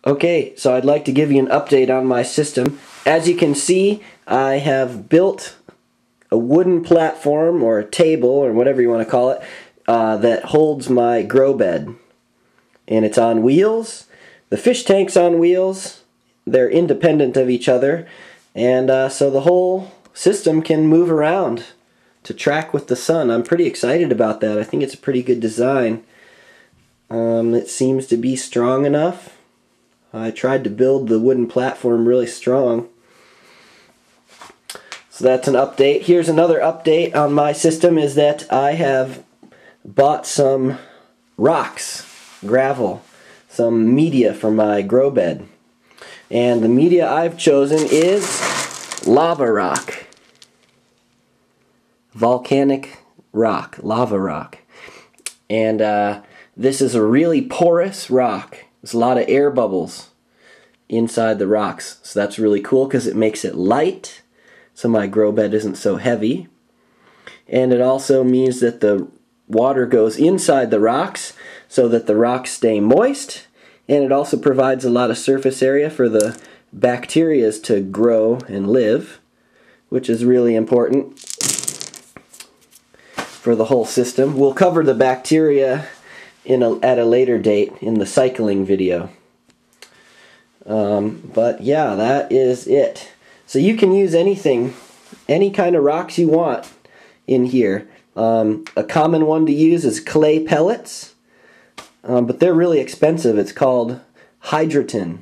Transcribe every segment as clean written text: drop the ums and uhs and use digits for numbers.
Okay, so I'd like to give you an update on my system. As you can see, I have built a wooden platform or a table or whatever you want to call it that holds my grow bed. And it's on wheels. The fish tank's on wheels. They're independent of each other. And so the whole system can move around to track with the sun. I'm pretty excited about that. I think it's a pretty good design. It seems to be strong enough. I tried to build the wooden platform really strong. So that's an update. Here's another update on my system is that I have bought some rocks, gravel, some media for my grow bed. And the media I've chosen is lava rock. Volcanic rock, lava rock. And this is a really porous rock. There's a lot of air bubbles inside the rocks. So that's really cool because it makes it light, so my grow bed isn't so heavy. And it also means that the water goes inside the rocks so that the rocks stay moist. And it also provides a lot of surface area for the bacteria to grow and live, which is really important for the whole system. We'll cover the bacteria at a later date in the cycling video. But yeah, that is it. So you can use anything, any kind of rocks you want in here. A common one to use is clay pellets, but they're really expensive. It's called hydroton.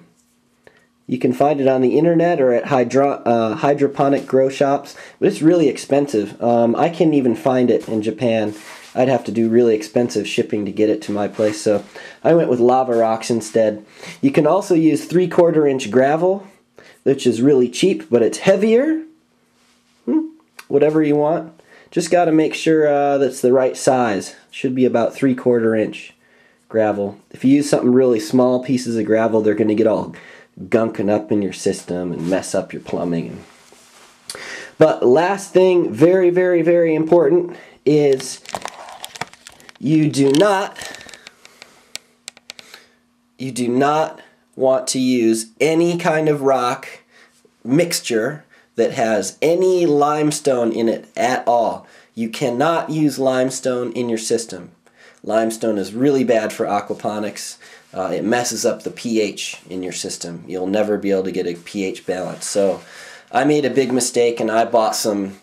You can find it on the internet or at hydroponic grow shops, but it's really expensive. I can't even find it in Japan. I'd have to do really expensive shipping to get it to my place, so I went with lava rocks instead. You can also use 3/4 inch gravel, which is really cheap, but it's heavier. Whatever you want. Just got to make sure that's the right size. Should be about 3/4 inch gravel. If you use something really small pieces of gravel, they're going to get all gunking up in your system and mess up your plumbing. But last thing, very, very, very important, is you do not want to use any kind of rock mixture that has any limestone in it at all. You cannot use limestone in your system. Limestone is really bad for aquaponics. It messes up the pH in your system. You'll never be able to get a pH balance. So I made a big mistake and I bought some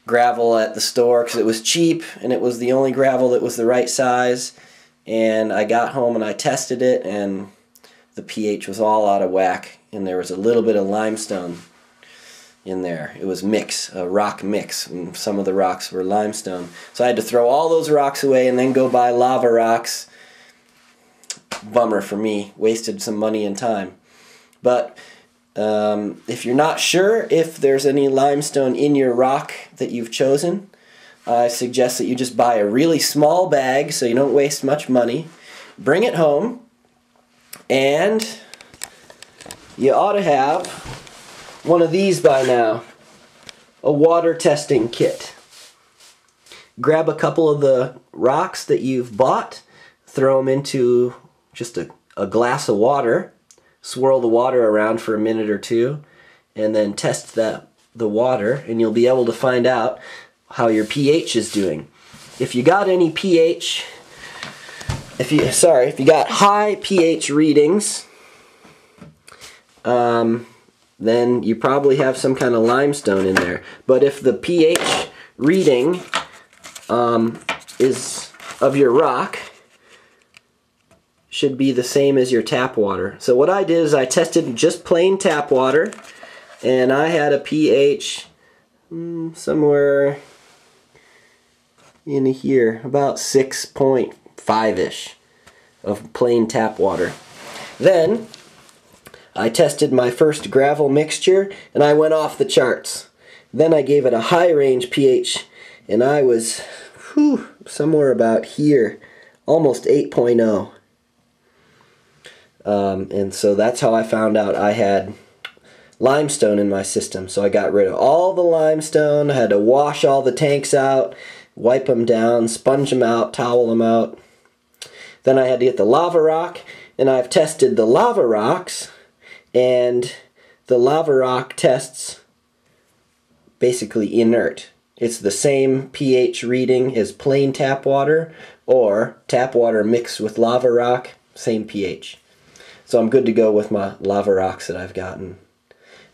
gravel at the store because it was cheap and it was the only gravel that was the right size. And I got home and I tested it and the pH was all out of whack and there was a little bit of limestone in there. It was a rock mix, and some of the rocks were limestone. So I had to throw all those rocks away and then go buy lava rocks. Bummer for me, wasted some money and time. But if you're not sure if there's any limestone in your rock that you've chosen, I suggest that you just buy a really small bag so you don't waste much money. Bring it home, and you ought to have one of these by now, a water testing kit. Grab a couple of the rocks that you've bought, throw them into just a glass of water, swirl the water around for a minute or two, and then test the water, and you'll be able to find out how your pH is doing. If you got any pH, if you got high pH readings, then you probably have some kind of limestone in there. But if the pH reading is of your rock should be the same as your tap water. So what I did is I tested just plain tap water, and I had a pH somewhere in here, about 6.5-ish of plain tap water. Then I tested my first gravel mixture and I went off the charts. Then I gave it a high range pH and I was somewhere about here, almost 8.0. And so that's how I found out I had limestone in my system. So I got rid of all the limestone. I had to wash all the tanks out, wipe them down, sponge them out, towel them out. Then I had to get the lava rock, and I've tested the lava rocks, and the lava rock tests basically inert. It's the same pH reading as plain tap water or tap water mixed with lava rock, same pH. So I'm good to go with my lava rocks that I've gotten.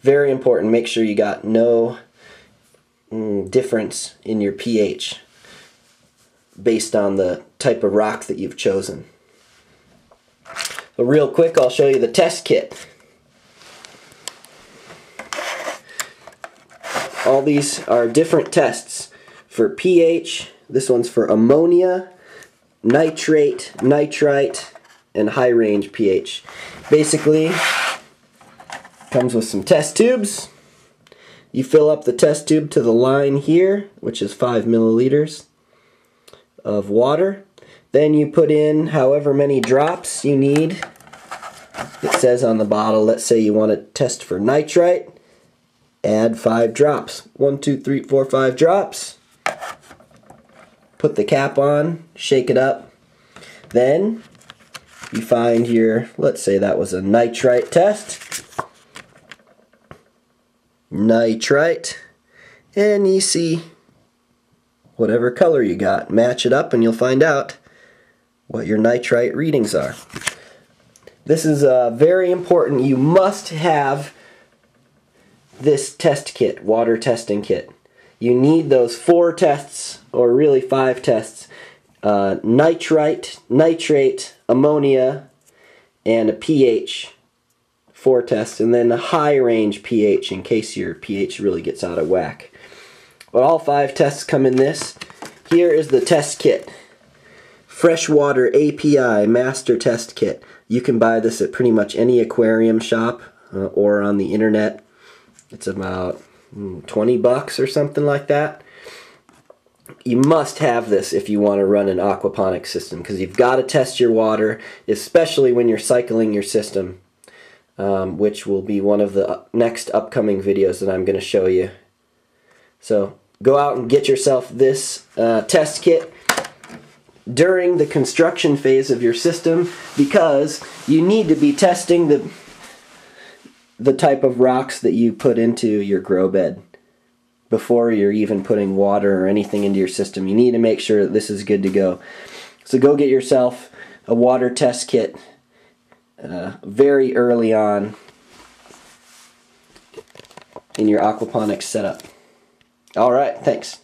Very important, make sure you got no difference in your pH based on the type of rock that you've chosen. So real quick, I'll show you the test kit. All these are different tests for pH. This one's for ammonia, nitrate, nitrite, and high range pH. Basically, comes with some test tubes. You fill up the test tube to the line here, which is 5 milliliters of water. Then you put in however many drops you need. It says on the bottle, let's say you want to test for nitrite, add 5 drops. 1, 2, 3, 4, 5 drops. Put the cap on, shake it up. Then you find your, let's say that was a nitrite test. Nitrite. And you see whatever color you got. Match it up and you'll find out what your nitrite readings are. This is very important. You must have this test kit, water testing kit. You need those 4 tests, or really 5 tests. Nitrite, nitrate, ammonia, and a pH 4 tests, and then a high range pH in case your pH really gets out of whack. But all 5 tests come in this. Here is the test kit. Freshwater API Master Test Kit. You can buy this at pretty much any aquarium shop or on the internet. It's about 20 bucks or something like that. You must have this if you want to run an aquaponics system, because you've got to test your water, especially when you're cycling your system, which will be one of the next upcoming videos that I'm going to show you. So go out and get yourself this test kit during the construction phase of your system, because you need to be testing the type of rocks that you put into your grow bed before you're even putting water or anything into your system. You need to make sure that this is good to go. So go get yourself a water test kit very early on in your aquaponics setup. Alright, thanks.